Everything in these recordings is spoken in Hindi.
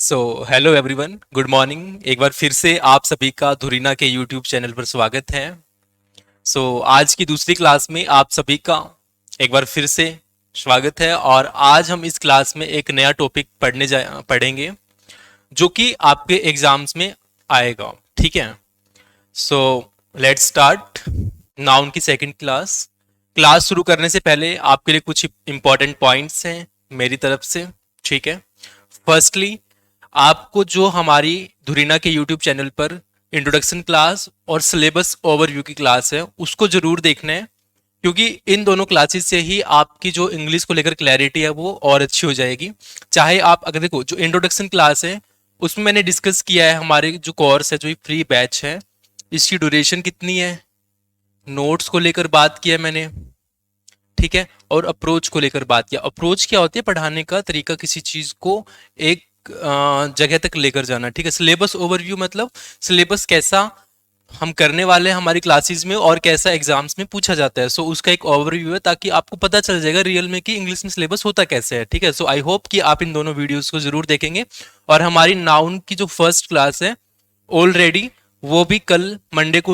So hello everyone, good morning. एक बार फिर से आप सभी का धुरीना के यूट्यूब चैनल पर स्वागत है। आज की दूसरी क्लास में आप सभी का एक बार फिर से स्वागत है और आज हम इस क्लास में एक नया टॉपिक पढ़ेंगे जो कि आपके एग्जाम्स में आएगा। ठीक है। सो लेट्स स्टार्ट नाउन की सेकंड क्लास। क्लास शुरू करने से पहले आपके लिए कुछ इंपॉर्टेंट पॉइंट्स हैं मेरी तरफ से। ठीक है। फर्स्टली, आपको जो हमारी धुरीना के यूट्यूब चैनल पर इंट्रोडक्शन क्लास और सिलेबस ओवरव्यू की क्लास है उसको जरूर देखना है, क्योंकि इन दोनों क्लासेस से ही आपकी जो इंग्लिश को लेकर क्लैरिटी है वो और अच्छी हो जाएगी। चाहे आप अगर देखो, जो इंट्रोडक्शन क्लास है उसमें मैंने डिस्कस किया है हमारे जो कोर्स है, जो फ्री बैच है, इसकी ड्यूरेशन कितनी है, नोट्स को लेकर बात किया है मैंने। ठीक है। और अप्रोच को लेकर बात किया। अप्रोच क्या होती है? पढ़ाने का तरीका, किसी चीज को एक जगह तक लेकर जाना। ठीक है। सिलेबस ओवरव्यू मतलब सिलेबस कैसा हम करने वाले हैं हमारी क्लासेस में और कैसा एग्जाम्स में पूछा जाता है। उसका एक ओवरव्यू है ताकि आपको पता चल जाएगा रियल में कि इंग्लिश में सिलेबस होता कैसे है। ठीक है। आई होप कि आप इन दोनों वीडियोस को जरूर देखेंगे। और हमारी नाउन की जो फर्स्ट क्लास है ऑलरेडी वो भी कल मंडे को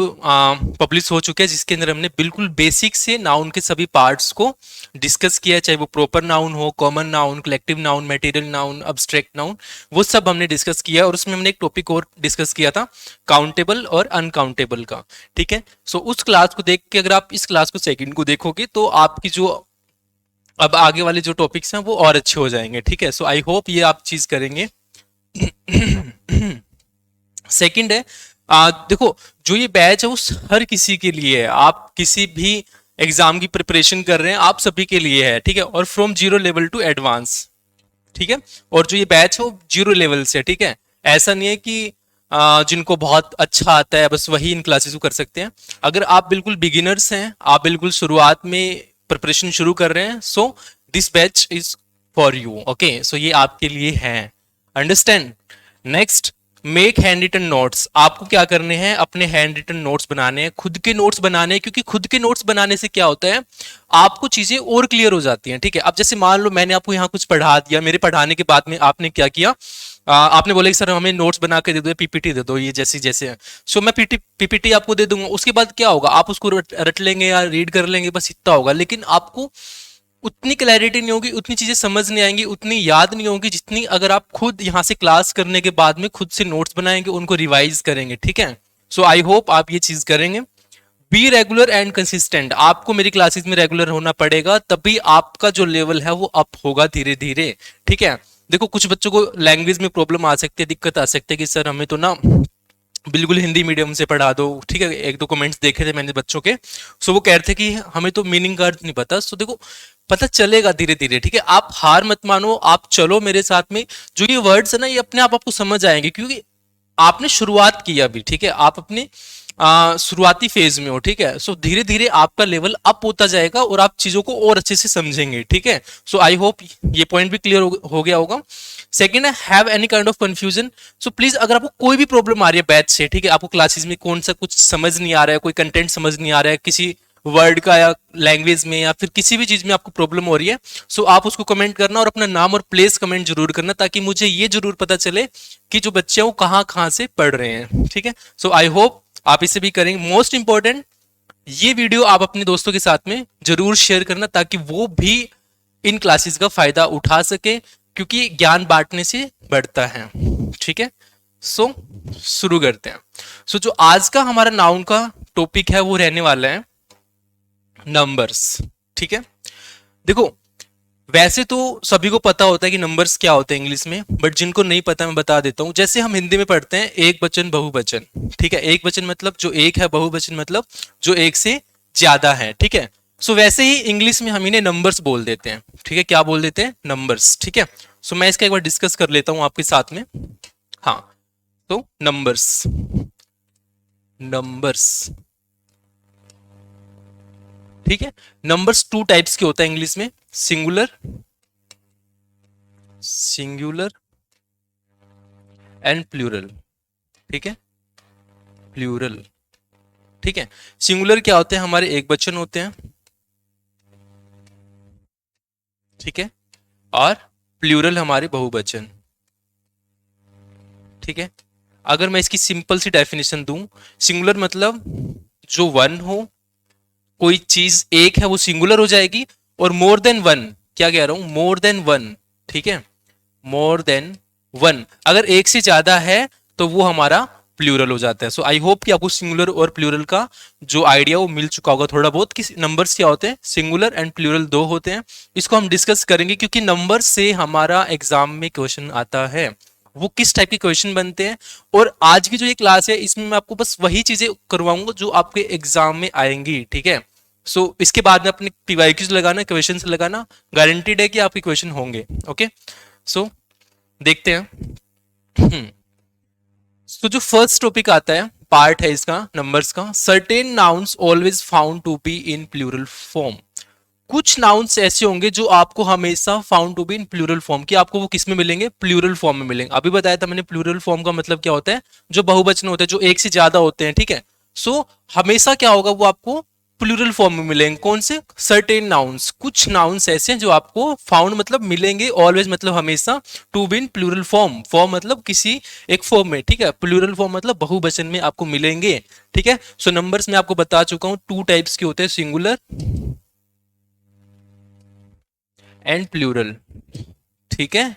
पब्लिश हो चुका है, जिसके अंदर हमने बिल्कुल बेसिक से नाउन के सभी पार्ट्स को डिस्कस किया है, चाहे वो प्रॉपर नाउन हो, common noun, collective noun, material noun, abstract noun, वो सब हमने डिस्कस किया है। और उसमें हमने एक टॉपिक और डिस्कस किया था, काउंटेबल और अनकाउंटेबल का। ठीक है। उस क्लास को देख के अगर आप इस क्लास को सेकंड को देखोगे तो आपकी जो अब आगे वाले जो टॉपिक्स हैं वो और अच्छे हो जाएंगे। ठीक है। आई होप ये आप चीज करेंगे। सेकंड है, देखो, जो ये बैच है वो हर किसी के लिए है। आप किसी भी एग्जाम की प्रिपरेशन कर रहे हैं, आप सभी के लिए है। ठीक है। और from zero level to advance. ठीक है। और जो ये बैच है वो जीरो लेवल से। ठीक है। ऐसा नहीं है कि जिनको बहुत अच्छा आता है बस वही इन क्लासेस को कर सकते हैं। अगर आप बिल्कुल बिगिनर्स हैं, आप बिल्कुल शुरुआत में प्रिपरेशन शुरू कर रहे हैं, so this batch is for you. Okay. ये आपके लिए है। Understand. Next, make handwritten notes. आपको क्या करने हैं? अपने हैंड रिटन नोट्स बनाने हैं, खुद के नोट्स बनाने हैं, क्योंकि खुद के नोट्स बनाने से क्या होता है, आपको चीजें और क्लियर हो जाती हैं। ठीक है। अब जैसे मान लो मैंने आपको यहाँ कुछ पढ़ा दिया, मेरे पढ़ाने के बाद में आपने क्या किया, आपने बोला कि सर हमें नोट्स बना के दे दो, पीपीटी दे दो, ये जैसे जैसे है। मैं पीपीटी आपको दे दूंगा। उसके बाद क्या होगा, आप उसको रट लेंगे या रीड कर लेंगे, बस इतना होगा। लेकिन आपको उतनी क्लैरिटी नहीं होगी, उतनी चीजें समझ नहीं आएंगी, उतनी याद नहीं होगी जितनी अगर आप खुद यहाँ से क्लास करने के बाद में खुद से नोट्स बनाएंगे, उनको रिवाइज करेंगे। ठीक है। आई होप आप ये चीज करेंगे। Be regular and consistent. आपको मेरी क्लासेस में रेगुलर होना पड़ेगा, तभी आपका जो लेवल है वो अप होगा धीरे धीरे। ठीक है। देखो, कुछ बच्चों को लैंग्वेज में प्रॉब्लम आ सकती है, दिक्कत आ सकती है कि सर हमें तो ना बिल्कुल हिंदी मीडियम से पढ़ा दो। ठीक है। एक दो कमेंट्स देखे थे मैंने बच्चों के, वो कह रहे थे कि हमें तो मीनिंग का अर्थ नहीं पता। देखो, पता चलेगा धीरे धीरे। ठीक है। आप हार मत मानो, आप चलो मेरे साथ में। जो ये वर्ड्स है ना, ये अपने आप आपको समझ आएंगे, क्योंकि आपने शुरुआत की अभी। ठीक है। आप अपने शुरुआती फेज में हो। ठीक है। धीरे धीरे आपका लेवल अप होता जाएगा और आप चीजों को और अच्छे से समझेंगे। ठीक है। आई होप ये पॉइंट भी क्लियर हो गया होगा। सेकेंड है, have any kind of confusion. Please, अगर आपको कोई भी प्रॉब्लम आ रही है बैच से, ठीक है, आपको क्लासेस में कौन सा कुछ समझ नहीं आ रहा है, कोई कंटेंट समझ नहीं आ रहा है किसी वर्ड का या लैंग्वेज में या फिर किसी भी चीज में आपको प्रॉब्लम हो रही है, आप उसको कमेंट करना और अपना नाम और प्लेस कमेंट जरूर करना, ताकि मुझे ये जरूर पता चले कि जो बच्चे हैं वो कहाँ कहाँ से पढ़ रहे हैं। ठीक है। आई होप आप इसे भी करेंगे। मोस्ट इंपॉर्टेंट, ये वीडियो आप अपने दोस्तों के साथ में जरूर शेयर करना, ताकि वो भी इन क्लासेस का फायदा उठा सके, क्योंकि ज्ञान बांटने से बढ़ता है। ठीक है। शुरू करते हैं। जो आज का हमारा नाउन का टॉपिक है वो रहने वाला है नंबर्स। ठीक है। देखो, वैसे तो सभी को पता होता है कि नंबर्स क्या होते हैं इंग्लिश में, बट जिनको नहीं पता मैं बता देता हूं। जैसे हम हिंदी में पढ़ते हैं एक वचन बहुवचन। ठीक है। एक वचन मतलब जो एक है, बहुवचन मतलब जो एक से ज्यादा है। ठीक है। वैसे ही इंग्लिश में हम इन्हें नंबर्स बोल देते हैं। ठीक है। क्या बोल देते हैं? नंबर्स। ठीक है। मैं इसका एक बार डिस्कस कर लेता हूं आपके साथ में। हाँ। Numbers, numbers. ठीक है। नंबर्स टू टाइप्स के होता है इंग्लिश में, सिंगुलर, सिंगुलर एंड प्लूरल। ठीक है। प्लूरल। ठीक है। सिंगुलर क्या होते हैं? हमारे एक वचन होते हैं। ठीक है। और प्लूरल हमारे बहुवचन। ठीक है। अगर मैं इसकी सिंपल सी डेफिनेशन दूं, सिंगुलर मतलब जो वन हो, कोई चीज एक है वो सिंगुलर हो जाएगी, और मोर देन वन, क्या कह रहा हूं, मोर देन वन, ठीक है, मोर देन वन, अगर एक से ज्यादा है तो वो हमारा प्लूरल हो जाता है। सो आई होप कि आपको सिंगुलर और प्लूरल का जो आइडिया वो मिल चुका होगा थोड़ा बहुत, कि नंबर्स क्या होते हैं, सिंगुलर एंड प्लूरल दो होते हैं। इसको हम डिस्कस करेंगे क्योंकि नंबर से हमारा एग्जाम में क्वेश्चन आता है, वो किस टाइप के क्वेश्चन बनते हैं। और आज की जो ये क्लास है इसमें मैं आपको बस वही चीजें करवाऊंगा जो आपके एग्जाम में आएंगी, ठीक है। सो इसके बाद में अपने पीवाईक्यूज लगाना, क्वेश्चंस लगाना, गारंटीड है कि आपके क्वेश्चन होंगे। ओके, सो देखते हैं। तो जो फर्स्ट टॉपिक आता है, पार्ट है इसका नंबर्स का, certain nouns always found to be in plural form. कुछ नाउन्स ऐसे होंगे जो आपको हमेशा found to be in plural form, कि आपको वो किस में मिलेंगे, प्लूरल फॉर्म में मिलेंगे। अभी बताया था मैंने प्लूरल फॉर्म का मतलब क्या होता है, जो बहुवचन होते हैं, जो एक से ज्यादा होते हैं, ठीक है। सो हमेशा क्या होगा, वो आपको प्लूरल फॉर्म में मिलेंगे। कौन से, सर्टेन नाउन्स, कुछ नाउन्स ऐसे हैं जो आपको फाउंड मतलब मिलेंगे, ऑलवेज मतलब हमेशा, to be in plural form, form मतलब किसी एक फॉर्म में, ठीक है, प्लूरल फॉर्म मतलब बहुवचन में आपको मिलेंगे, ठीक है। सो नंबर्स में आपको बता चुका हूं टू टाइप्स के होते हैं, सिंगुलर एंड प्लूरल, ठीक है,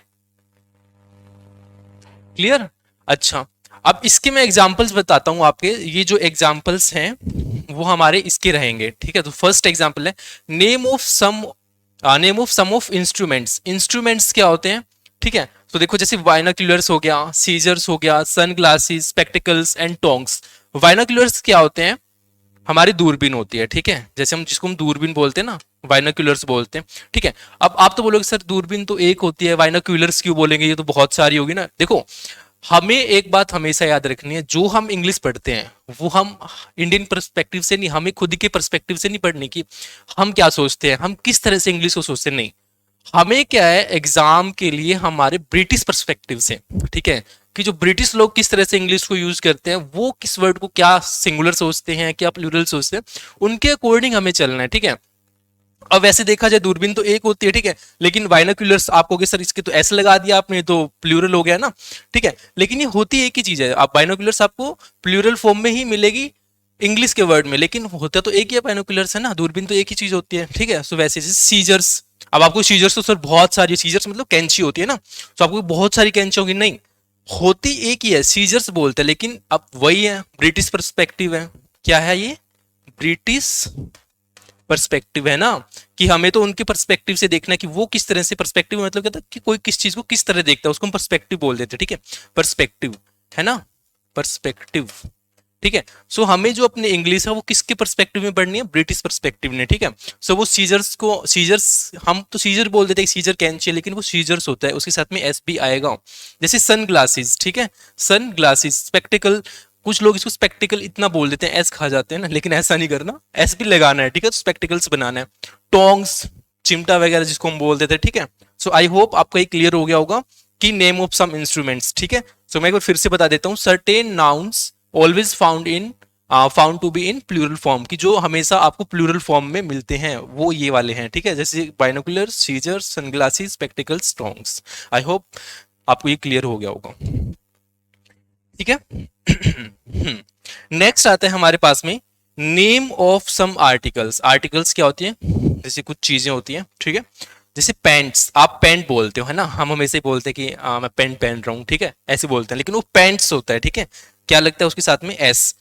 क्लियर। अच्छा, अब इसके मैं एग्जांपल्स बताता हूं आपके, ये जो एग्जांपल्स हैं वो हमारे इसके रहेंगे, ठीक है। तो फर्स्ट एग्जांपल है, name of some, name of some of instruments. Instruments क्या होते हैं, ठीक है। तो देखो जैसे वाइनाक्यूलर्स हो गया, सीजर्स हो गया, sun glasses, spectacles and tongs. Binoculars क्या होते हैं, हमारी दूरबीन होती है, ठीक है, जैसे हम जिसको हम दूरबीन बोलते हैं ना, बाइनोक्यूलर्स बोलते हैं, ठीक है। अब आप तो बोलोगे सर दूरबीन तो एक होती है, बाइनोक्यूलर्स क्यों बोलेंगे, ये तो बहुत सारी होगी ना। देखो, हमें एक बात हमेशा याद रखनी है, जो हम इंग्लिश पढ़ते हैं वो हम इंडियन पर्सपेक्टिव से नहीं, हमें खुद के पर्सपेक्टिव से नहीं पढ़ने की, हम क्या सोचते हैं, हम किस तरह से इंग्लिश को सोचते हैं, नहीं, हमें क्या है, एग्जाम के लिए हमारे ब्रिटिश पर्सपेक्टिव से, ठीक है, कि जो ब्रिटिश लोग किस तरह से इंग्लिश को यूज करते हैं, वो किस वर्ड को क्या सिंगुलर सोचते हैं, क्या प्लूरल सोचते हैं, उनके अकॉर्डिंग हमें चलना है, ठीक है। अब वैसे देखा जाए दूरबीन तो एक होती है, ठीक है, लेकिन बाइनोक्यूलर्स आप कहोगे सर इसके तो ऐसे लगा दिया आपने तो प्लूरल हो गया ना, ठीक है, लेकिन ये होती एक ही चीज है। आप बाइनोक्यूलर्स आपको प्लूरल फॉर्म में ही मिलेगी इंग्लिश के वर्ड में, लेकिन होता तो एक ही है, बाइनोक्यूलर्स है ना, दूरबीन तो एक ही चीज होती है, ठीक है। सो वैसे सीजर्स, अब आपको सीजर्स तो सर बहुत सारी, सीजर्स मतलब कैंची होती है ना, तो आपको बहुत सारी कैंची होगी, नहीं, होती एक ही है, सीजर्स बोलते हैं, लेकिन अब वही है, ब्रिटिश पर्सपेक्टिव है, क्या है ये, ब्रिटिश पर्सपेक्टिव है ना, कि हमें तो उनके पर्सपेक्टिव से देखना है कि वो किस तरह से, पर्सपेक्टिव मतलब कहता है कि कोई किस चीज को किस तरह देखता है, उसको हम पर्सपेक्टिव बोल देते हैं, ठीक है, पर्सपेक्टिव है ना, पर्सपेक्टिव, ठीक है। सो हमें जो अपने इंग्लिश है वो किसके पर्सपेक्टिव में पढ़नी है, ब्रिटिश पर्सपेक्टिव ने, ठीक है। सो वो सीजर्स को, सीजर्स हम तो सीजर बोल देते हैं, सीजर कैंची, लेकिन वो सीजर्स होता है, उसके साथ में एस भी आएगा। जैसे सन ग्लासेस, ठीक है, सन ग्लासेस, स्पेक्टिकल, कुछ लोग इसको स्पेक्टिकल इतना बोल देते हैं, एस खा जाते हैं ना, लेकिन ऐसा नहीं करना, एस भी लगाना है, ठीक है, तो स्पेक्टिकल्स बनाना है। टोंग्स, चिमटा वगैरह जिसको हम बोल देते हैं, ठीक है। सो आई होप आपका ये क्लियर हो गया होगा कि नेम ऑफ सम इंस्ट्रूमेंट्स, ठीक है। सो मैं एक बार फिर से बता देता हूँ, certain nouns always found in, found to be in plural form, की जो हमेशा आपको प्लूरल फॉर्म में मिलते हैं, वो ये वाले हैं, ठीक है, जैसे binocular, scissor, sunglasses, spectacles, tongs. I hope आपको ये क्लियर हो गया होगा, ठीक है। नेक्स्ट आता है हमारे पास में, name of some articles. Articles क्या होती है, जैसे कुछ चीजें होती हैं, ठीक है, जैसे पैंट्स, आप पैंट बोलते हो है ना, हम हमेशा ही बोलते हैं कि मैं पैंट पहन रहा हूँ, ठीक है, ऐसे बोलते हैं, लेकिन वो पैंट्स होता है, ठीक है, क्या लगता है उसके साथ में एस,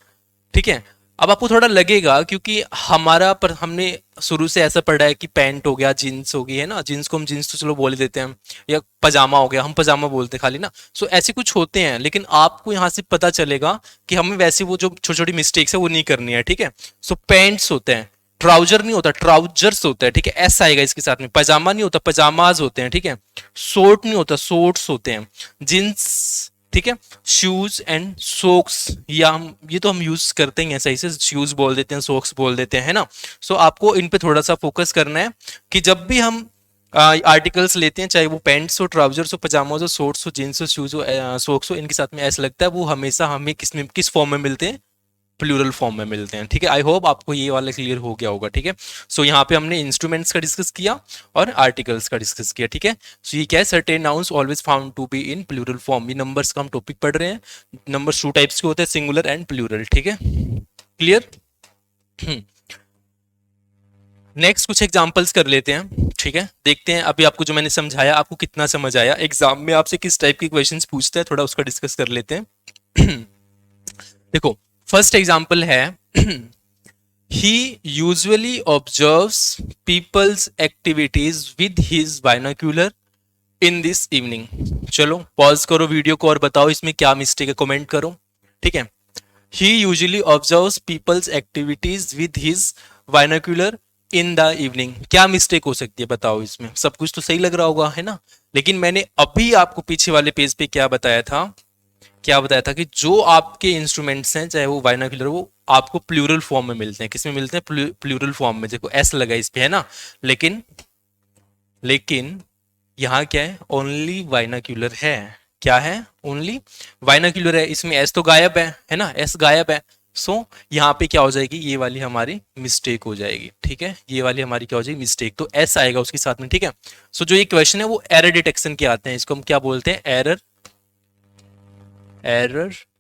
ठीक है। अब आपको थोड़ा लगेगा क्योंकि हमारा पर हमने शुरू से ऐसा पढ़ा है कि पैंट हो गया, जीन्स हो गई है ना, जीन्स को हम जीन्स तो चलो बोल ही देते हैं, या पजामा हो गया, हम पजामा बोलते हैं खाली ना। सो ऐसे कुछ होते हैं, लेकिन आपको यहाँ से पता चलेगा कि हमें वैसे वो जो छोटी छोटी मिस्टेक्स है वो नहीं करनी है, ठीक है। सो पैंट्स होते हैं, ट्राउजर नहीं होता, ट्राउजर्स होता है, ठीक है, एस आएगा इसके साथ में। पजामा नहीं होता, पजामाज होते हैं, ठीक है। शोर्ट नहीं होता, शोर्ट्स होते हैं। जींस, ठीक है। शूज एंड सोक्स, या हम ये तो हम यूज करते ही हैं सही से, शूज बोल देते हैं, सोक्स बोल देते हैं, है ना। सो आपको इन पे थोड़ा सा फोकस करना है कि जब भी हम आर्टिकल्स लेते हैं, चाहे वो पैंट्स हो, ट्राउजर्स हो, पजामाज हो, शॉर्ट्स हो, जीन्स हो, शूज हो, सोक्स हो, इनके साथ में ऐसा लगता है वो हमेशा हमें किस फॉर्म में मिलते हैं, प्लूरल फॉर्म में मिलते हैं। ठीक है, आई होप आपको ये वाला क्लियर हो गया होगा। ठीक है, सो यहाँ पे हमने इंस्ट्रूमेंट्स का डिस्कस किया और आर्टिकल्स का डिस्कस किया। ठीक है, सो ये क्या है, certain nouns always found to be in plural form. ये नंबर्स का हम टॉपिक पढ़ रहे हैं। नंबर्स टू टाइप्स के होते हैं, सिंगुलर एंड प्लूरल। ठीक है, क्लियर। नेक्स्ट कुछ एग्जांपल्स कर लेते हैं। ठीक है, देखते हैं अभी आपको जो मैंने समझाया आपको कितना समझ आया, एग्जाम में आपसे किस टाइप के क्वेश्चंस पूछते हैं, थोड़ा उसका डिस्कस कर लेते हैं। देखो, फर्स्ट एग्जांपल है he usually observes people's activities with his binocular in this evening। चलो पॉज करो वीडियो को और बताओ इसमें क्या मिस्टेक है, कमेंट करो। ठीक है, he usually observes people's activities with his binocular in the evening। क्या मिस्टेक हो सकती है बताओ इसमें, सब कुछ तो सही लग रहा होगा है ना, लेकिन मैंने अभी आपको पीछे वाले पेज पे क्या बताया था, क्या बताया था कि जो आपके इंस्ट्रूमेंट्स हैं चाहे वो बाइनोक्यूलर, वो आपको प्लूरल फॉर्म में मिलते हैं। किसमें मिलते हैं, प्लूरल फॉर्म में। देखो एस लगा इस पे है ना, लेकिन लेकिन यहाँ क्या है, ओनली बाइनोक्यूलर है। क्या है, ओनली बाइनोक्यूलर है, इसमें एस तो गायब है ना, एस गायब है। सो यहाँ पे क्या हो जाएगी, ये वाली हमारी मिस्टेक हो जाएगी। ठीक है, ये वाली हमारी क्या हो जाएगी, मिस्टेक, तो एस आएगा उसके साथ में। ठीक है, सो जो ये क्वेश्चन है वो एरर डिटेक्शन के आते हैं, इसको हम क्या बोलते हैं, एरर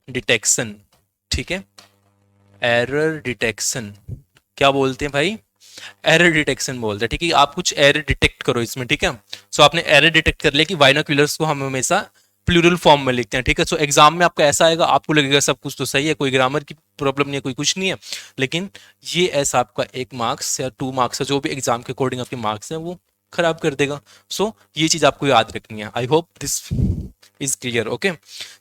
डिटेक्शन। ठीक है, एरर डिटेक्शन क्या बोलते हैं भाई, एरर डिटेक्शन बोलते हैं। ठीक है, आप कुछ एरर डिटेक्ट करो इसमें। ठीक है, सो आपने एरर डिटेक्ट कर लिया कि बाइनोक्यूलर्स को हम हमेशा प्लूरल फॉर्म में लिखते हैं। ठीक है, सो एग्जाम में आपका ऐसा आएगा, आपको लगेगा सब कुछ तो सही है, कोई ग्रामर की प्रॉब्लम नहीं है, कोई कुछ नहीं है, लेकिन ये ऐसा आपका 1 मार्क्स या 2 मार्क्स है, जो भी एग्जाम के अकॉर्डिंग आपके मार्क्स हैं वो खराब कर देगा। सो ये चीज आपको याद रखनी है। I hope this is clear. Okay,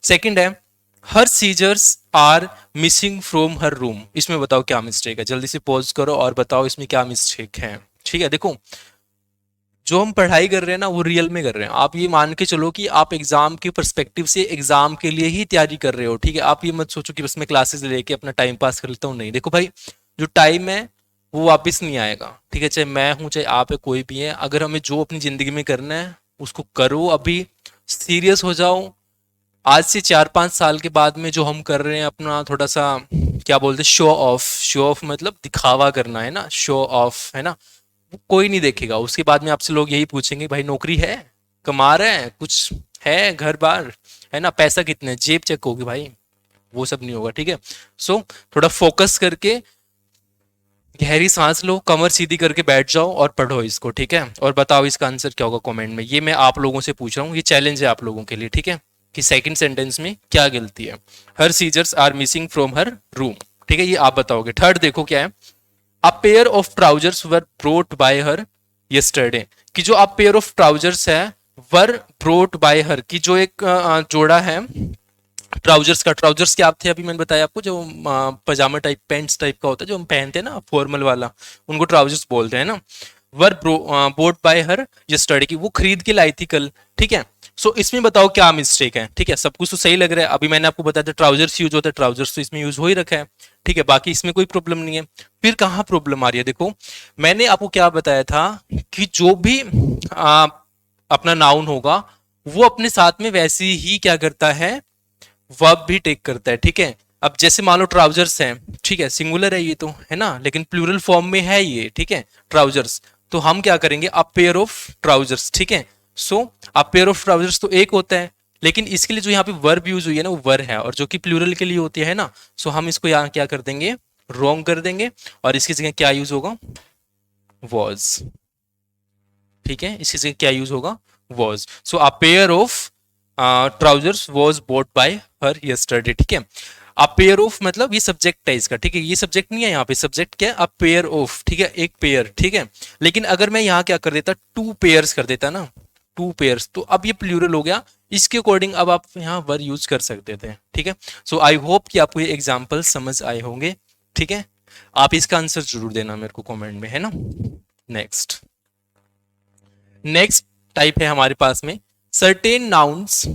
second है, her scissors are missing from her room. इसमें बताओ क्या मिस्टेक है, जल्दी से पॉज करो और बताओ इसमें क्या मिस्टेक है। ठीक है, देखो जो हम पढ़ाई कर रहे हैं ना वो रियल में कर रहे हैं। आप ये मान के चलो कि आप एग्जाम के पर्सपेक्टिव से एग्जाम के लिए ही तैयारी कर रहे हो। ठीक है, आप ये मत सोचो कि बस मैं क्लासेस लेके अपना टाइम पास कर लेता हूँ। नहीं, देखो भाई, जो टाइम है वो वापस नहीं आएगा। ठीक है, चाहे मैं हूं चाहे आप है, कोई भी है, अगर हमें जो अपनी जिंदगी में करना है उसको करो, अभी सीरियस हो जाओ। आज से 4-5 साल के बाद में जो हम कर रहे हैं अपना थोड़ा सा क्या बोलते हैं, शो ऑफ। शो ऑफ मतलब दिखावा करना है ना, शो ऑफ है ना, वो कोई नहीं देखेगा। उसके बाद में आपसे लोग यही पूछेंगे, भाई नौकरी है, कमा रहे हैं, कुछ है घर बार है ना, पैसा कितने, जेब चेक होगी भाई, वो सब नहीं होगा। ठीक है, सो थोड़ा फोकस करके गहरी सांस लो, कमर सीधी करके बैठ जाओ और पढ़ो इसको। ठीक है, और बताओ इसका आंसर क्या होगा कमेंट में। ये मैं आप लोगों से पूछ रहा हूँ, ये चैलेंज है आप लोगों के लिए। ठीक है, कि सेकंड सेंटेंस में क्या गलती है, her scissors are missing from her room. ठीक है, ये आप बताओगे। थर्ड देखो क्या है, a pair of trousers were brought by her yesterday. कि जो आप पेयर ऑफ ट्राउजर्स है, वर ब्रोट बाय हर, की जो एक जोड़ा है ट्राउजर्स का। ट्राउजर्स क्या थे, अभी मैंने बताया आपको, जो पजामा टाइप पैंट्स टाइप का होता है जो हम पहनते हैं ना फॉर्मल वाला, उनको ट्राउजर्स बोलते हैं ना। वर बोट बाय हर यस्टरडे, की वो खरीद के लाई थी कल। ठीक है, सो इसमें बताओ क्या मिस्टेक है। ठीक है, सब कुछ तो सही लग रहा है, अभी मैंने आपको बताया था ट्राउजर्स यूज होता है, ट्राउजर्स तो इसमें यूज हो ही रखा है। ठीक है, बाकी इसमें कोई प्रॉब्लम नहीं है। फिर कहाँ प्रॉब्लम आ रही है, देखो मैंने आपको क्या बताया था कि जो भी अपना नाउन होगा वो अपने साथ में वैसे ही क्या करता है, वर्ब भी टेक करता है। ठीक है, अब जैसे मान लो ट्राउजर्स हैं, ठीक है, सिंगुलर है ये तो है ना, लेकिन प्लूरल फॉर्म में है ये। ठीक है, ट्राउजर्स, तो हम क्या करेंगे, अ पेयर ऑफ ट्राउजर्स। ठीक है, सो अ पेयर ऑफ ट्राउजर्स तो एक होता है, लेकिन इसके लिए जो यहाँ पे वर्ब यूज हुई है ना वो वर है, और जो कि प्लूरल के लिए होती है ना, सो हम इसको यहाँ क्या कर देंगे, रॉन्ग कर देंगे, और इसकी जगह क्या यूज होगा, वॉज। ठीक है, इसकी जगह क्या यूज होगा, was. So a pair of trousers was boat bye her yesterday. ठीक है, अ पेयर ऑफ मतलब ये सब्जेक्ट है इसका। ठीक है, ये सब्जेक्ट नहीं है, यहाँ पे सब्जेक्ट क्या है, अ पेयर ऑफ। ठीक है, एक पेयर। ठीक है, लेकिन अगर मैं यहाँ क्या कर देता, 2 पेयर्स कर देता ना, 2 पेयर्स, तो अब ये प्लूरल हो गया। इसके अकॉर्डिंग अब आप यहाँ वर यूज कर सकते थे। ठीक है, सो आई होप कि आपको ये एग्जाम्पल समझ आए होंगे। ठीक है, आप इसका आंसर जरूर देना मेरे को कमेंट में, है ना। नेक्स्ट नेक्स्ट टाइप है हमारे पास में, certain nouns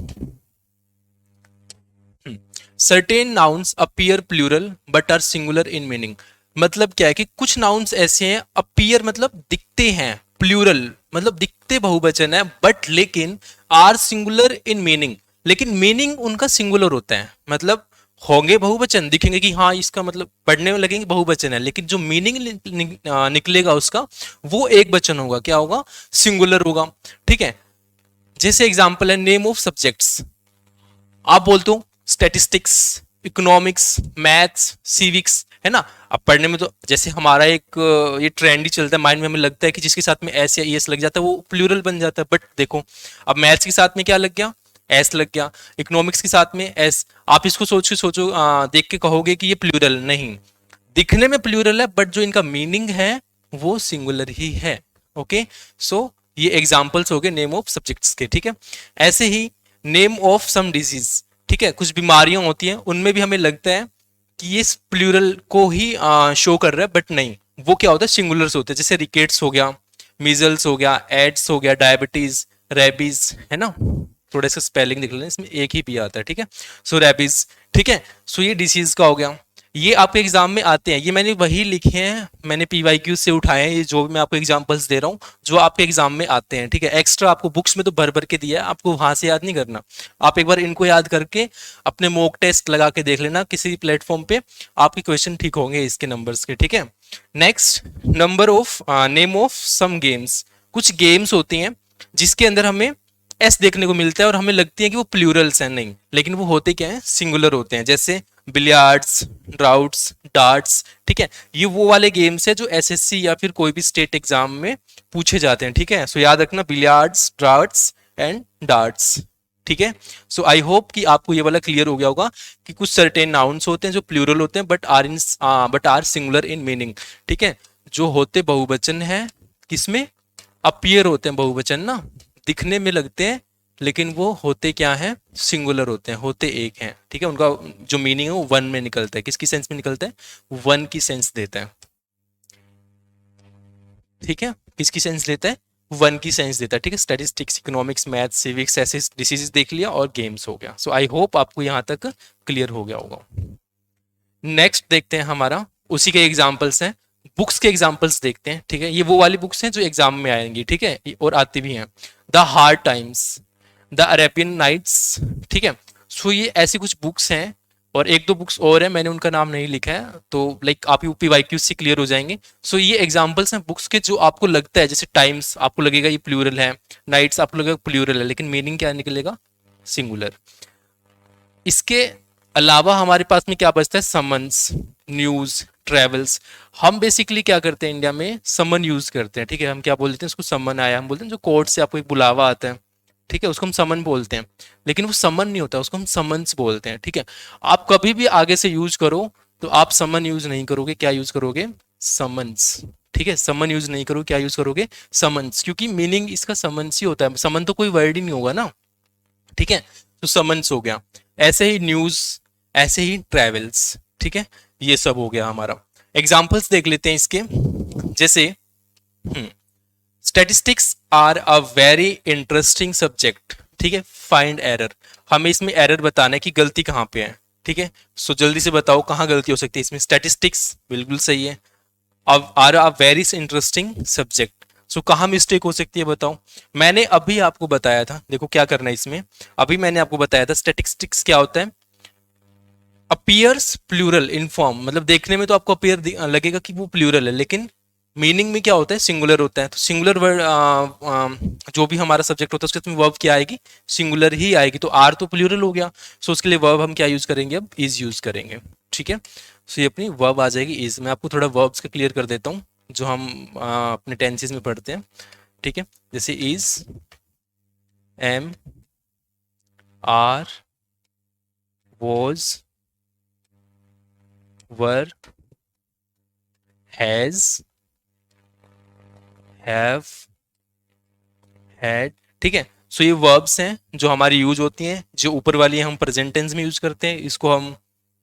certain nouns appear plural but are singular in meaning. मतलब क्या है कि कुछ नाउन्स ऐसे हैं, अपीयर मतलब दिखते हैं, प्लूरल मतलब दिखते बहुवचन है, बट लेकिन आर सिंगुलर इन मीनिंग, लेकिन मीनिंग उनका सिंगुलर होता है। मतलब होंगे बहुवचन, दिखेंगे कि हाँ इसका मतलब पढ़ने में लगेंगे बहुवचन है, लेकिन जो मीनिंग निकलेगा उसका वो एक वचन होगा। क्या होगा? सिंगुलर होगा। ठीक है, जैसे एग्जांपल है नेम ऑफ सब्जेक्ट्स। आप बोलते हो स्टैटिस्टिक्स, इकोनॉमिक्स, मैथ्स, सिविक्स, है ना। अब पढ़ने में तो जैसे हमारा एक ये ट्रेंड ही चलता है माइंड में, हमें लगता है कि जिसके साथ में एस या ईएस लग जाता है वो प्लूरल बन जाता है। बट देखो, अब मैथ्स के साथ में क्या लग गया? एस लग गया। इकोनॉमिक्स के साथ में एस। आप इसको सोचो देख के कहोगे कि ये प्लूरल नहीं, दिखने में प्लूरल है बट जो इनका मीनिंग है वो सिंगुलर ही है। ओके, सो ये एग्जाम्पल्स हो गए नेम ऑफ सब्जेक्ट्स के। ठीक है, ऐसे ही नेम ऑफ सम डिजीज। ठीक है, कुछ बीमारियां होती हैं उनमें भी हमें लगता है कि ये प्लूरल को ही शो कर रहा है, बट नहीं, वो क्या होता है? सिंगुलर्स होते हैं। जैसे रिकेट्स हो गया, मीजल्स हो गया, एड्स हो गया, डायबिटीज, रेबीज, है ना। थोड़ा सा स्पेलिंग देख लेना, इसमें एक ही पी आता है। ठीक है, सो रेबीज। ठीक है, सो ये डिसीज का हो गया। ये आपके एग्जाम में आते हैं, ये मैंने वही लिखे हैं, मैंने पीवाईक्यू से उठाए हैं, ये जो भी मैं आपको एग्जांपल्स दे रहा हूँ जो आपके एग्जाम में आते हैं। ठीक है, एक्स्ट्रा आपको बुक्स में तो भर भर के दिया है, आपको वहां से याद नहीं करना। आप एक बार इनको याद करके अपने मॉक टेस्ट लगा के देख लेना किसी प्लेटफॉर्म पे, आपके क्वेश्चन ठीक होंगे इसके नंबर्स के। ठीक है, next, number of name of some games. कुछ गेम्स होती हैं जिसके अंदर हमें एस देखने को मिलता है और हमें लगती है कि वो प्लूरल्स हैं, नहीं, लेकिन वो होते क्या हैं? सिंगुलर होते हैं। जैसे बिलियार्ड्स, ड्राउट्स, डार्ट्स। ठीक है, ये वो वाले गेम्स है जो एसएससी या फिर कोई भी स्टेट एग्जाम में पूछे जाते हैं। ठीक है, सो याद रखना बिलियार्ड्स, ड्राउट्स एंड डार्ट्स। ठीक है, सो आई होप कि आपको ये वाला क्लियर हो गया होगा कि कुछ सर्टेन नाउन्स होते हैं जो प्लूरल होते हैं but are singular in meaning. ठीक है, जो होते बहुवचन है, किसमें? अपीयर होते हैं बहुवचन ना, दिखने में लगते हैं लेकिन वो होते क्या है? सिंगुलर होते हैं, होते एक हैं। ठीक है, उनका जो मीनिंग है वो वन में निकलता है। किसकी सेंस में निकलता है? वन की सेंस देता है। ठीक है, किसकी सेंस देता है? वन की सेंस देता है। ठीक है, स्टैटिस्टिक्स, इकोनॉमिक्स, मैथ, सिविक्स, ऐसे डिसीजेस देख लिया और गेम्स हो गया। सो आई होप आपको यहाँ तक क्लियर हो गया होगा। नेक्स्ट देखते हैं, हमारा उसी के एग्जाम्पल्स हैं, बुक्स के एग्जाम्पल्स देखते हैं। ठीक है, ये वो वाली बुक्स हैं जो एग्जाम में आएंगी। ठीक है, और आती भी हैं। The hard times, the Arabian nights. ठीक है, सो ये ऐसी कुछ बुक्स हैं, और एक दो बुक्स और हैं, मैंने उनका नाम नहीं लिखा है, तो लाइक आप पीवाईक्यू से क्लियर हो जाएंगे। सो ये एग्जाम्पल्स हैं बुक्स के जो आपको लगता है, जैसे टाइम्स आपको लगेगा ये प्लूरल है, नाइट्स आपको लगेगा प्लूरल है, लेकिन मीनिंग क्या निकलेगा? सिंगुलर। इसके अलावा हमारे पास में क्या बचता है? Summons, news, travels. हम बेसिकली क्या करते हैं इंडिया में? समन यूज करते हैं। ठीक है, हम क्या बोलते हैं उसको? समन आया, हम बोलते हैं जो कोर्ट से आपको एक बुलावा आता है। ठीक है, उसको हम समन बोलते हैं, लेकिन वो समन नहीं होता, उसको हम समन्स बोलते हैं। ठीक है, आप कभी भी आगे से यूज करो तो आप समन यूज नहीं करोगे, क्या यूज करोगे? समन्स। ठीक है, समन यूज नहीं करोगे, क्या यूज करोगे? समन्स, क्योंकि मीनिंग इसका समन्स ही होता है, समन तो कोई वर्ड ही नहीं होगा ना। ठीक है, तो समन्स हो गया। ऐसे ही न्यूज, ऐसे ही ट्रेवल्स। ठीक है, ये सब हो गया हमारा। एग्जाम्पल्स देख लेते हैं इसके। जैसे statistics are a very interesting subject. ठीक है, फाइंड एरर, हमें इसमें एरर बताना है कि गलती कहाँ पे है। ठीक है, सो जल्दी से बताओ कहाँ गलती हो सकती है इसमें? स्टैटिस्टिक्स बिल्कुल सही है। अब are a very interesting subject, so कहाँ मिस्टेक हो सकती है बताओ? मैंने अभी आपको बताया था, देखो क्या करना है इसमें। अभी मैंने आपको बताया था स्टैटिस्टिक्स क्या होता है? अपीयर्स प्लूरल इन फॉर्म, मतलब देखने में तो आपको अपीयर लगेगा कि वो प्लूरल है, लेकिन मीनिंग में क्या होता है? सिंगुलर होता है। तो सिंगुलर वर्ड जो भी हमारा सब्जेक्ट होता है उसके वर्ब क्या आएगी? सिंगुलर ही आएगी। तो आर तो प्लूरल हो गया, सो उसके लिए वर्ब हम क्या यूज करेंगे? अब इज यूज करेंगे। ठीक है, सो ये अपनी वर्ब आ जाएगी इज। मैं आपको थोड़ा वर्ब्स का क्लियर कर देता हूँ जो हम अपने टेंसेस में पढ़ते हैं। ठीक है, जैसे is, am, are, was, were, has, have, had. ठीक है, सो ये वर्ब्स हैं जो हमारी यूज होती हैं। जो ऊपर वाली है हम प्रेजेंट टेंस में यूज करते हैं, इसको हम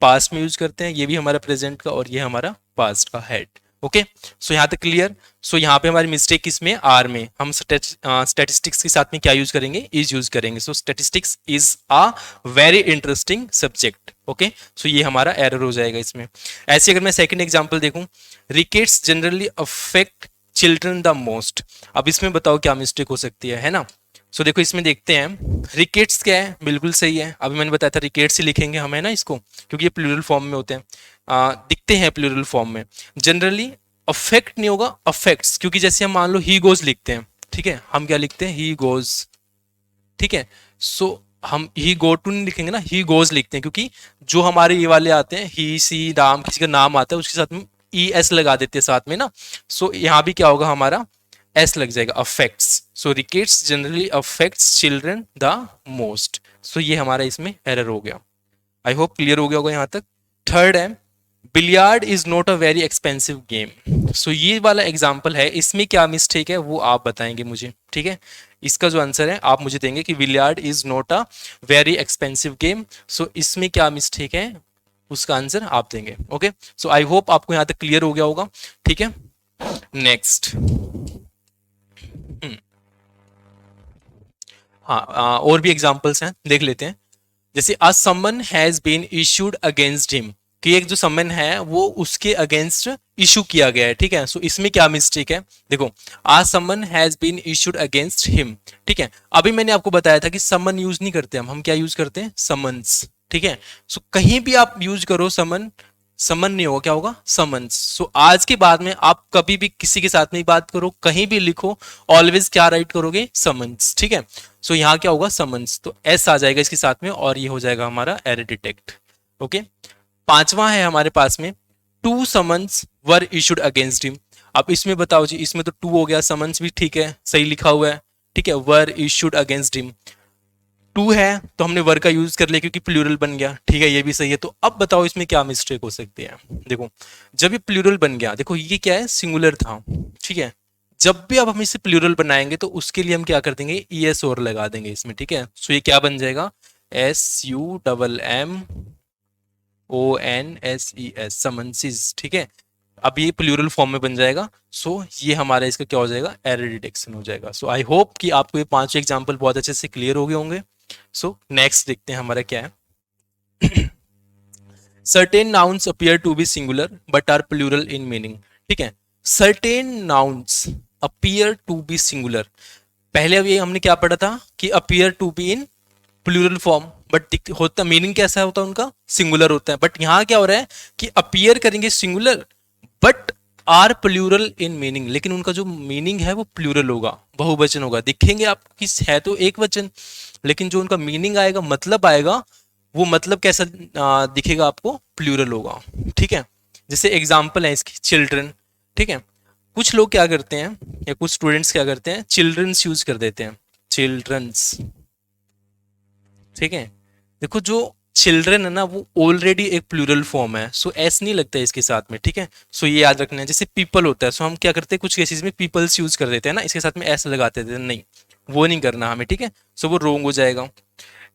पास्ट में यूज करते हैं। ये भी हमारा प्रेजेंट का और ये हमारा पास्ट का हैड। ओके, सो यहाँ तक क्लियर। सो यहाँ पे हमारी मिस्टेक किसमें? आर में। हम स्टैटिस्टिक्स के साथ में क्या यूज करेंगे? इज यूज करेंगे। So statistics is a very interesting subject. Okay, so ये हमारा एरर हो जाएगा इसमें। ऐसे अगर मैं सेकंड एग्जांपल देखूं, rickets generally affect children the most. अब इसमें बताओ क्या मिस्टेक हो सकती है ना? सो देखो इसमें देखते हैं रिकेट्स क्या है, बिल्कुल सही है, अभी मैंने बताया था रिकेट्स ही लिखेंगे हम, है ना इसको, क्योंकि ये प्लूरल फॉर्म में होते हैं, दिखते हैं प्लूरल फॉर्म में। जनरली अफेक्ट नहीं होगा, अफेक्ट्स, क्योंकि जैसे हम मान लो ही गोज लिखते हैं, ठीक है, हम क्या लिखते हैं, ही गोज, ठीक है। सो हम ही गो टू नहीं लिखेंगे ना, ही गोज लिखते हैं, क्योंकि जो हमारे ये वाले आते हैं ही सी राम, किसी का नाम आता है उसके साथ में ई एस लगा देते हैं साथ में ना। सो यहाँ भी क्या होगा हमारा, एस लग जाएगा, affects. So rickets generally affects children the most. So ये हमारा इसमें एरर हो गया। आई होप क्लियर हो गया होगा यहाँ तक। थर्ड है billiard is not a very expensive game. So ये वाला एग्जाम्पल है, इसमें क्या मिस्टेक है वो आप बताएंगे मुझे, ठीक है। इसका जो आंसर है आप मुझे देंगे कि billiard is not a very expensive game. So इसमें क्या मिस्टेक है उसका आंसर आप देंगे। ओके, सो आई होप आपको यहाँ तक क्लियर हो गया होगा, ठीक है। नेक्स्ट, हाँ, और भी एग्जाम्पल्स हैं, देख लेते हैं। जैसे a summon has been issued against him, कि एक जो समन है वो उसके अगेंस्ट इशू किया गया है, ठीक है। सो इसमें क्या मिस्टेक है, देखो a summon has been issued against him, ठीक है। अभी मैंने आपको बताया था कि समन यूज नहीं करते हम क्या यूज करते हैं, समन्स, ठीक है। सो कहीं भी आप यूज करो समन, समन नहीं होगा, क्या होगा, समन्स। सो आज के बाद में आप कभी भी किसी के साथ में बात करो, कहीं भी लिखो, ऑलवेज क्या राइट करोगे, समन्स, ठीक है। सो यहाँ क्या होगा, समन्स, तो एस आ जाएगा इसके साथ में और ये हो जाएगा हमारा एरर डिटेक्ट। ओके, पांचवा है हमारे पास में two summons were issued against him. अब इसमें बताओ जी, इसमें तो टू हो गया, समन्स भी ठीक है, सही लिखा हुआ है, ठीक है, were issued against him, two है तो हमने वर का यूज कर लिया क्योंकि प्लूरल बन गया, ठीक है, ये भी सही है। तो अब बताओ इसमें क्या मिस्टेक हो सकती है। देखो जब ये प्लूरल बन गया, देखो ये क्या है, सिंगुलर था, ठीक है। जब भी अब हम इसे प्लूरल बनाएंगे तो उसके लिए हम क्या कर देंगे, ई एस और लगा देंगे इसमें, ठीक है। सो ये क्या बन जाएगा, S U double M O N S E S, summonses, ठीक है। अब ये प्लूरल फॉर्म में बन जाएगा। सो ये हमारा इसका क्या हो जाएगा, एरर डिटेक्शन हो जाएगा। सो आई होप कि आपको ये पांचों एग्जाम्पल बहुत अच्छे से क्लियर हो गए होंगे। सो नेक्स्ट देखते हैं हमारा क्या है। Certain nouns appear to be singular but are plural in meaning, ठीक है। Certain nouns appear to be singular, पहले अब ये हमने क्या पढ़ा था कि appear to be in plural form, but होता मीनिंग कैसा होता है उनका, सिंगुलर होता है। बट यहां क्या हो रहा है कि अपीयर करेंगे singular but are plural in meaning, लेकिन उनका जो मीनिंग है वो प्लूरल होगा, बहुवचन होगा। दिखेंगे आप किस है तो एक वचन, लेकिन जो उनका मीनिंग आएगा, मतलब आएगा, वो मतलब कैसा दिखेगा आपको, प्लूरल होगा, ठीक है। जैसे एग्जाम्पल है इसकी चिल्ड्रन, ठीक है। कुछ लोग क्या करते हैं या कुछ स्टूडेंट्स क्या करते हैं, चिल्ड्रंस यूज कर देते हैं, चिल्ड्रंस, ठीक है। देखो जो चिल्ड्रन है ना वो ऑलरेडी एक प्लूरल फॉर्म है, सो एस नहीं लगता है इसके साथ में, ठीक है। सो ये याद रखना है। जैसे पीपल होता है, सो हम क्या करते हैं कुछ केसेस में पीपल्स यूज कर देते हैं ना, इसके साथ में एस लगाते थे, नहीं वो नहीं करना हमें, ठीक है। सो वो रोंग हो जाएगा।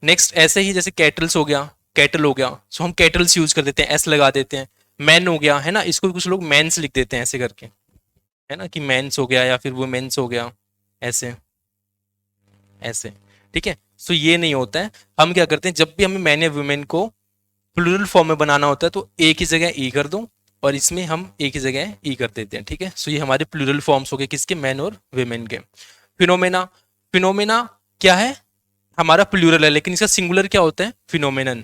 नेक्स्ट ऐसे ही जैसे कैटल्स हो गया, कैटल हो गया, सो हम कैटल्स यूज कर देते हैं, एस लगा देते हैं। मैन हो गया, है ना, इसको कुछ लोग मैंस लिख देते हैं ऐसे करके, है ना, कि मैंस हो गया या फिर वो मेंस हो गया, ऐसे ऐसे, ठीक है। सो ये नहीं होता है। हम क्या करते हैं, जब भी हमें मैन या वुमेन को प्लूरल फॉर्म में बनाना होता है तो एक ही जगह ई कर दो और इसमें हम एक ही जगह ई कर देते हैं, ठीक है। सो ये हमारे प्लूरल फॉर्म्स हो गए किसके, मैन और वुमेन के। फिनोमेना, फिनोमेना क्या है, हमारा प्लूरल है, लेकिन इसका सिंगुलर क्या होता है, फिनोमेनन,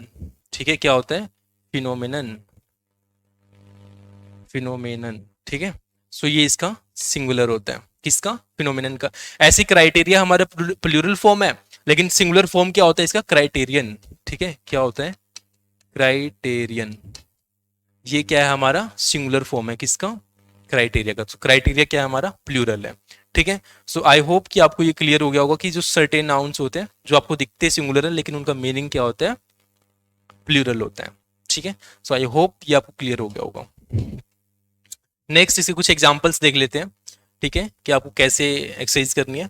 ठीक है, क्या होता है, फिनोमेनन, फिनोमेनन, ठीक है। सो ये इसका सिंगुलर होता है, किसका, फिनोमेनन का। ऐसी क्राइटेरिया हमारा प्लूरल फॉर्म है, लेकिन सिंगुलर फॉर्म क्या होता है इसका, क्राइटेरियन, ठीक है, क्या होता है, क्राइटेरियन। ये क्या है हमारा, सिंगुलर फॉर्म है किसका, क्राइटेरिया का। तो क्राइटेरिया क्या है हमारा, प्लूरल है, ठीक है। सो आई होप कि आपको ये क्लियर हो गया होगा कि जो सर्टेन नाउन्स होते हैं जो आपको दिखते हैं सिंगुलर है, लेकिन उनका मीनिंग क्या होता है, प्लूरल होता है, ठीक है। सो आई होप ये आपको क्लियर हो गया होगा। नेक्स्ट इसके कुछ एग्जाम्पल्स देख लेते हैं, ठीक है, कि आपको कैसे एक्सरसाइज करनी है।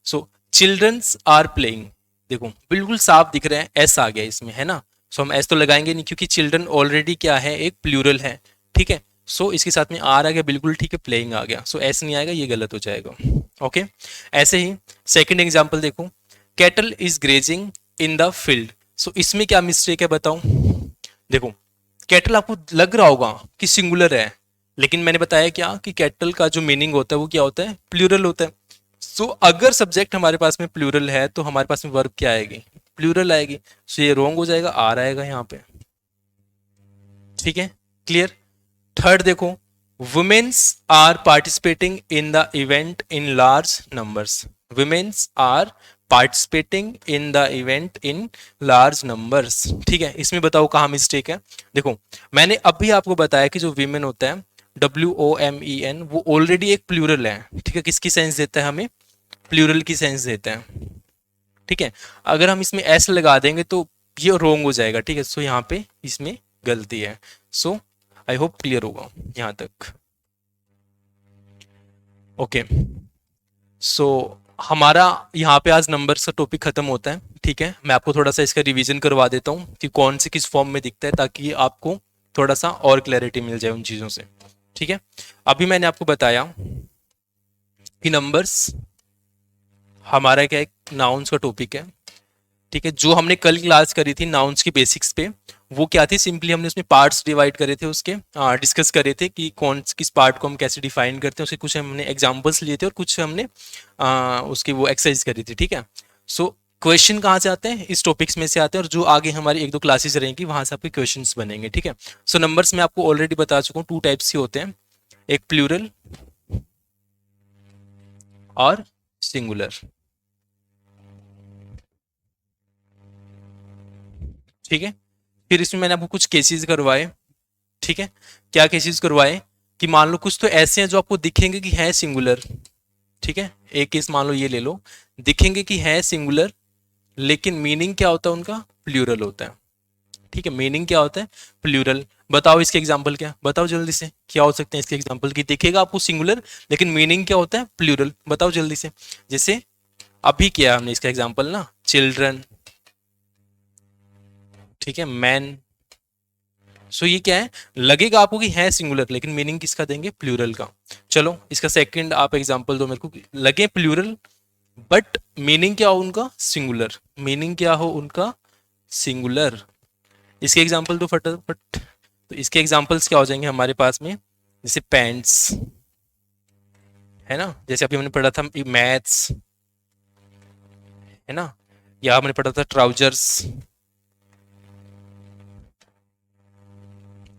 सो चिल्ड्रंस आर प्लेइंग, देखो बिल्कुल साफ दिख रहा है, एस आ गया इसमें, है ना। सो हम एस तो लगाएंगे नहीं क्योंकि चिल्ड्रन ऑलरेडी क्या है, एक प्लूरल है, ठीक है। सो इसके साथ में आर आ गया, बिल्कुल ठीक है, प्लेइंग आ गया, सो एस नहीं आएगा, ये गलत हो जाएगा। ओके, ऐसे ही सेकंड एग्जांपल देखो, cattle is grazing in the field. So इसमें क्या मिस्टेक है बताओ। देखो कैटल आपको लग रहा होगा कि सिंगुलर है, लेकिन मैंने बताया क्या कि कैटल का जो मीनिंग होता है वो क्या होता है, प्लूरल होता है। सो अगर सब्जेक्ट हमारे पास में प्लूरल है तो हमारे पास में वर्ब क्या आएगी, प्लूरल आएगी। सो ये रॉन्ग हो जाएगा, आर आएगा यहाँ पे। ठीक है, क्लियर। थर्ड देखो, womens are participating in the event in large numbers. Womens are participating in the event in large numbers. ठीक है, इसमें बताओ कहाँ मिस्टेक है। देखो मैंने अभी आपको बताया कि जो वीमेन होता है WOMEN वो ऑलरेडी एक प्लूरल है। ठीक है, किसकी सेंस देता है हमें, प्लूरल की सेंस देता है। ठीक है, अगर हम इसमें एस लगा देंगे तो ये रोंग हो जाएगा। ठीक है, सो यहाँ पे इसमें गलती है। सो आई होप क्लियर होगा यहाँ तक। ओके, सो हमारा यहाँ पे आज नंबर्स का टॉपिक खत्म होता है। ठीक है, मैं आपको थोड़ा सा इसका रिवीजन करवा देता हूँ कि कौन से किस फॉर्म में दिखता है, ताकि आपको थोड़ा सा और क्लैरिटी मिल जाए उन चीज़ों से। ठीक है, अभी मैंने आपको बताया कि नंबर्स हमारा क्या एक नाउन्स का टॉपिक है। ठीक है, जो हमने कल क्लास करी थी नाउन्स की बेसिक्स पे, वो क्या थी, सिंपली हमने उसमें पार्ट्स डिवाइड करे थे, उसके डिस्कस करे थे कि कौन किस पार्ट को हम कैसे डिफाइन करते हैं। उसके कुछ हमने एग्जांपल्स लिए थे और कुछ हमने उसकी वो एक्सरसाइज करी थी। ठीक है, सो क्वेश्चन कहाँ से आते हैं, इस टॉपिक्स में से आते हैं, और जो आगे हमारी एक दो क्लासेस रहेंगी वहां से आपके क्वेश्चंस बनेंगे। ठीक है, सो नंबर्स में आपको ऑलरेडी बता चुका हूँ, 2 टाइप्स के होते हैं, एक प्लूरल और सिंगुलर। ठीक है, फिर इसमें मैंने आपको कुछ केसेस करवाए। ठीक है, क्या केसेस करवाए कि मान लो कुछ तो ऐसे हैं जो आपको दिखेंगे कि है सिंगुलर। ठीक है, एक केस मान लो ये ले लो, दिखेंगे कि है सिंगुलर लेकिन मीनिंग क्या होता है उनका, प्लूरल होता है। ठीक है, मीनिंग क्या होता है, प्लूरल। बताओ इसके एग्जांपल क्या, बताओ जल्दी से, क्या हो सकते हैं इसके एग्जांपल की, दिखेगा आपको सिंगुलर लेकिन मीनिंग क्या होता है, प्लूरल। बताओ जल्दी से। जैसे अभी किया हमने इसका एग्जांपल ना, चिल्ड्रन। ठीक है, मैन। सो ये क्या है, लगेगा आपको कि है सिंगुलर लेकिन मीनिंग किसका देंगे, प्लूरल का। चलो इसका सेकंड आप एग्जांपल दो मेरे को, लगे प्लूरल बट मीनिंग क्या हो उनका, सिंगुलर। मीनिंग क्या हो उनका, सिंगुलर। इसके एग्जांपल दो फटाफट। तो इसके एग्जांपल्स क्या हो जाएंगे हमारे पास में, जैसे पैंट्स है ना, जैसे अभी हमने पढ़ा था मैथ्स है ना, या हमने पढ़ा था ट्राउजर्स।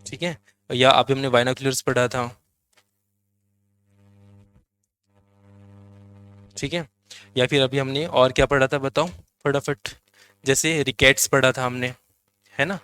ठीक है, या अभी हमने बाइनोक्यूलर्स पढ़ा था। ठीक है, या फिर अभी हमने और क्या पढ़ा था बताओ फटाफट, जैसे रिकेट्स पढ़ा था हमने, है ना।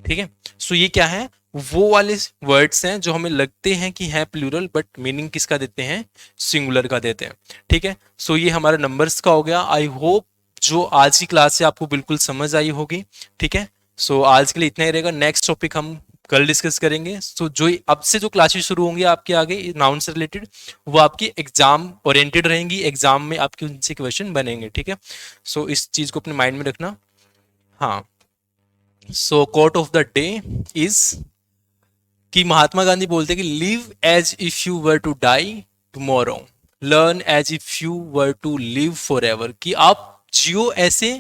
ठीक है, सो ये क्या है, वो वाले वर्ड्स हैं जो हमें लगते हैं कि है प्लूरल बट मीनिंग किसका देते हैं, सिंगुलर का देते हैं। ठीक है, सो ये हमारा नंबर्स का हो गया। आई होप जो आज की क्लास से आपको बिल्कुल समझ आई होगी। ठीक है, सो आज के लिए इतना ही रहेगा, नेक्स्ट टॉपिक हम कल डिस्कस करेंगे। सो जो अब से जो क्लासेस शुरू होंगी आपके आगे नाउन से रिलेटेड, वो आपकी एग्जाम ओरिएंटेड रहेंगी, एग्जाम में आपके उनसे क्वेश्चन बनेंगे। ठीक है, सो इस चीज को अपने माइंड में रखना। हाँ, so quote of the day is कि महात्मा गांधी बोलते हैं कि live as if you were to die tomorrow, learn as if you were to live forever. कि आप जियो ऐसे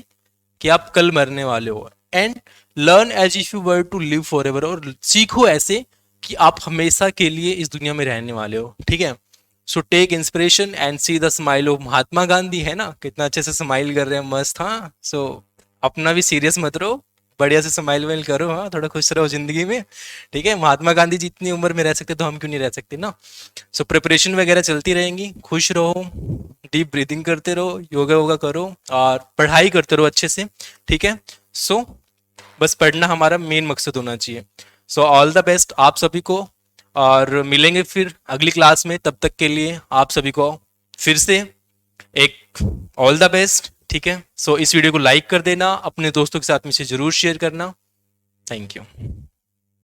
कि आप कल मरने वाले हो, and learn as if you were to live forever, और सीखो ऐसे कि आप हमेशा के लिए इस दुनिया में रहने वाले हो। ठीक है, so take inspiration and see the smile of Mahatma Gandhi. है ना, कितना अच्छे से स्माइल कर रहे हैं, मस्त। हाँ, सो अपना भी सीरियस मत रहो, बढ़िया से स्माइल वाइल करो, हाँ थोड़ा खुश रहो जिंदगी में। ठीक है, महात्मा गांधी जितनी उम्र में रह सकते तो हम क्यों नहीं रह सकते ना। सो प्रिपरेशन वगैरह चलती रहेंगी, खुश रहो, डीप ब्रीदिंग करते रहो, योगा वोगा करो और पढ़ाई करते रहो अच्छे से। ठीक है, सो बस पढ़ना हमारा मेन मकसद होना चाहिए। सो ऑल द बेस्ट आप सभी को, और मिलेंगे फिर अगली क्लास में। तब तक के लिए आप सभी को फिर से एक ऑल द बेस्ट। ठीक है, सो इस वीडियो को लाइक कर देना, अपने दोस्तों के साथ में से जरूर शेयर करना। Thank you.